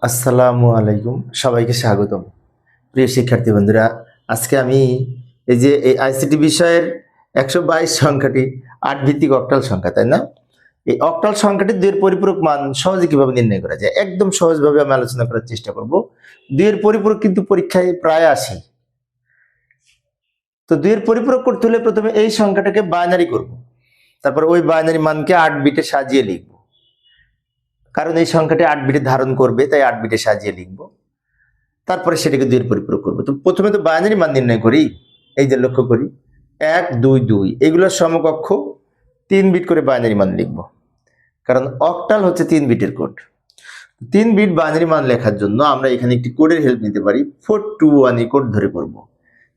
আসসালামু আলাইকুম, সবাইকে স্বাগতম। প্রিয় শিক্ষার্থী বন্ধুরা, আজকে আমি এই যে এই আইসিটি বিষয়ের 122 সংখ্যাটি 8 ভিত্তিক অক্টাল সংখ্যা, তাই না? এই অক্টাল সংখ্যাটি 2 এর পরিপূরক মান সহজে কিভাবে নির্ণয় করা যায় একদম সহজভাবে আমি আলোচনা করার চেষ্টা করব। 2 এর পরিপূরক কিন্তু পরীক্ষায় প্রায় আসে। তো 2 এর পরিপূরক করতে হলে প্রথমে এই সংখ্যাটাকে বাইনারি করব, তারপর ওই বাইনারি মানকে 8 বিটে সাজিয়ে লিখব, কারণ এই সংখ্যাটি 8 বিটে ধারণ করবে, তাই 8 বিটে সাজিয়ে লিখব। তারপরে সেটাকে 2 এর পরিপূরক করব। তো প্রথমে তো বাইনারি মান নির্ণয় করি। এই যে লক্ষ্য করি 1 2 2 এগুলোর সমকক্ষ 3 বিট করে বাইনারি মান লিখব, কারণ অক্টাল হচ্ছে 3 বিটের কোড। 3 বিট বাইনারি মান লেখার জন্য আমরা এখানে একটি কোডের হেল্প নিতে পারি। 421 এই কোড ধরে করব।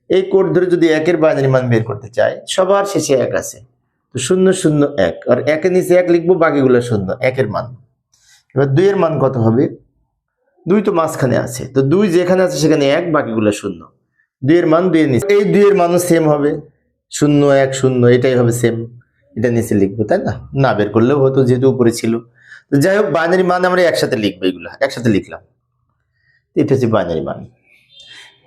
এই কোড ধরে যদি 1 এর বাইনারি মান বের করতে চাই, সবার শেষে 1 আছে, তো 0 0 1, আর 1 এর নিচে 1 লিখবো, বাকিগুলো 0 1 এর মান। এবার 2 এর মান কত হবে? 2 তো মাঝখানে আছে, তো 2 যেখানে আছে সেখানে 1, বাকিগুলো 0। 2 এর মান 2 এর নিচে, এই 2 এর মানও সেম হবে, 0 1 0, এটাই হবে সেম। এটা নিচে লিখবো, তাই না? না বের করলেও হতো, যেহেতু উপরে ছিল। তো যাই হোক, বাইনারি মান আমরা একসাথে লিখবো, এগুলো একসাথে লিখলাম। এটা হচ্ছে বাইনারি মান।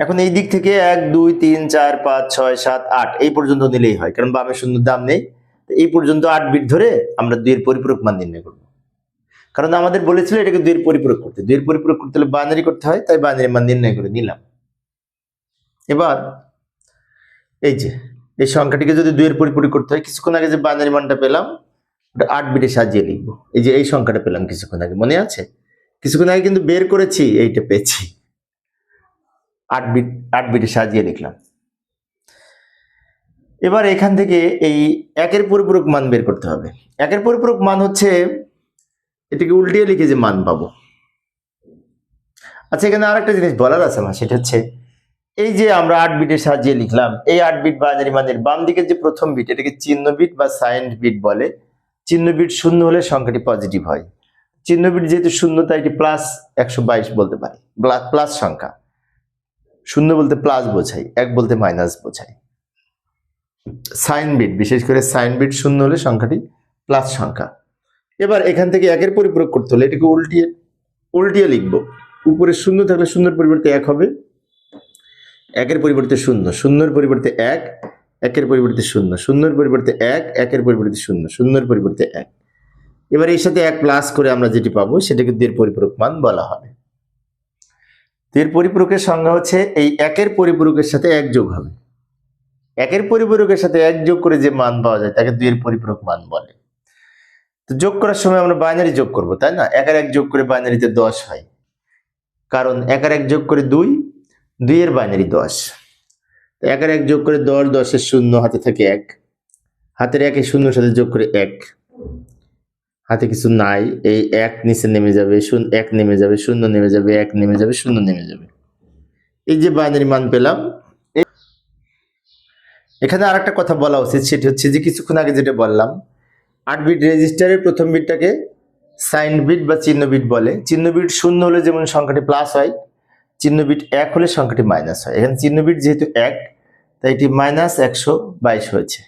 এখন এই দিক থেকে 1 2 3 4 5 6 7 8 এই পর্যন্ত নিলেই হয়, কারণ বামে শূন্যর দাম নেই। তো এই পর্যন্ত 8 বিট ধরে আমরা 2 এর পরিপূরক মান নির্ণয় করব, কারণ আমাদের বলেছিল এটাকে 2 এর পরিপূরক করতে। 2 এর পরিপূরক করতে হলে বাইনারি করতে হয়, তাই বাইনারি মান নির্ণয় করে নিলাম। এবার এই যে এই সংখ্যাটিকে যদি 2 এর পরিপূরক করতে হয়, কিছুক্ষণ আগে যে বাইনারি মানটা পেলাম ওটা 8 বিটে সাজিয়ে লিখব। এই যে এই সংখ্যাটা পেলাম কিছুক্ষণ আগে, মনে আছে? কিছুক্ষণ আগে কিন্তু বের করেছি, এইটা পেয়েছি। 8 বিটে সাজিয়ে লিখলাম। এবার এখান থেকে এই 1 এর পরিপূরক মান বের করতে হবে। 1 এর পরিপূরক মান হচ্ছে, এটাকে উল্টিয়ে লিখে যে মান পাবো। আচ্ছা, এখানে আরেকটা জিনিস বলার আছে আমার, সেটা হচ্ছে এই যে আমরা 8 বিটে সাজিয়ে লিখলাম, এই 8 বিট বাইনারি মানের বাম দিকের যে প্রথম বিট, এটাকে চিহ্ন বিট বা সাইন বিট বলে। চিহ্ন বিট 0 হলে সংখ্যাটি পজিটিভ হয়। চিহ্ন বিট যেহেতু 0, তাই এটি প্লাস 122 বলতে পারি, প্লাস সংখ্যা। 0 বলতে প্লাস বোঝায়, 1 বলতে মাইনাস বোঝায়। সাইন বিট, বিশেষ করে সাইন বিট 0 হলে সংখ্যাটি প্লাস সংখ্যা। এবার এখান থেকে 1 এর পরিপূরক করতে হলে এটাকে উল্টিয়ে লিখবো। উপরে 0 থাকলে 0 এর পরিবর্তে 1 হবে, 1 এর পরিবর্তে 0, 0 এর পরিবর্তে 1, 1 এর পরিবর্তে 0, 0 এর পরিবর্তে 1, 1 এর পরিবর্তে 0, 0 এর পরিবর্তে 1। এবার এর সাথে 1 প্লাস করে আমরা যেটি পাবো সেটাকে 2 এর পরিপূরক মান বলা হবে। 2 এর পরিপূরকের সংজ্ঞা হচ্ছে এই 1 এর পরিপূরকের সাথে 1 যোগ হবে। 1 এর পরিপূরকের সাথে 1 যোগ করে যে মান পাওয়া যায় তাকে 2 এর পরিপূরক মান বলে। তো যোগ করার সময় আমরা বাইনারি যোগ করব, তাই না? 1 আর 1 যোগ করে বাইনারিতে 10 হয়, কারণ 1 আর 1 যোগ করে 2, 2 এর বাইনারি 10। 1 আর 1 যোগ করে 10, 10 এর 0, হাতে থাকে 1, হাতের 1 এর 0 সাথে যোগ করে 1, হাতে কিছু নাই, এই 1 নিচে নেমে যাবে, 1 নেমে যাবে, 0 নেমে যাবে, 1 নেমে যাবে, 0 নেমে যাবে। এই যে বাইনারি মান পেলাম। এখানে আরেকটা কথা বলা উচিত, সেটি হচ্ছে যে কিছুক্ষণ আগে যেটা বললাম, 8 বিট রেজিস্টারের প্রথম বিটটাকে সাইন বিট বা চিহ্ন বিট বলে। চিহ্ন বিট 0 হলে যেমন সংখ্যাটি প্লাস হয়, চিহ্ন বিট 1 হলে সংখ্যাটি মাইনাস হয়। এখানে চিহ্ন বিট যেহেতু 1, তাই এটি -122 হয়েছে।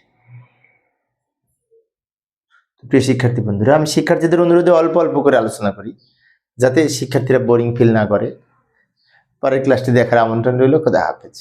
প্রিয় শিক্ষার্থী বন্ধুরা, আমি শিক্ষার্থীদের অনুরোধে অল্প অল্প করে আলোচনা করি, যাতে শিক্ষার্থীরা বোরিং ফিল না করে। পরের ক্লাসটি দেখার আমন্ত্রণ রইল। খোদা হাফেজ।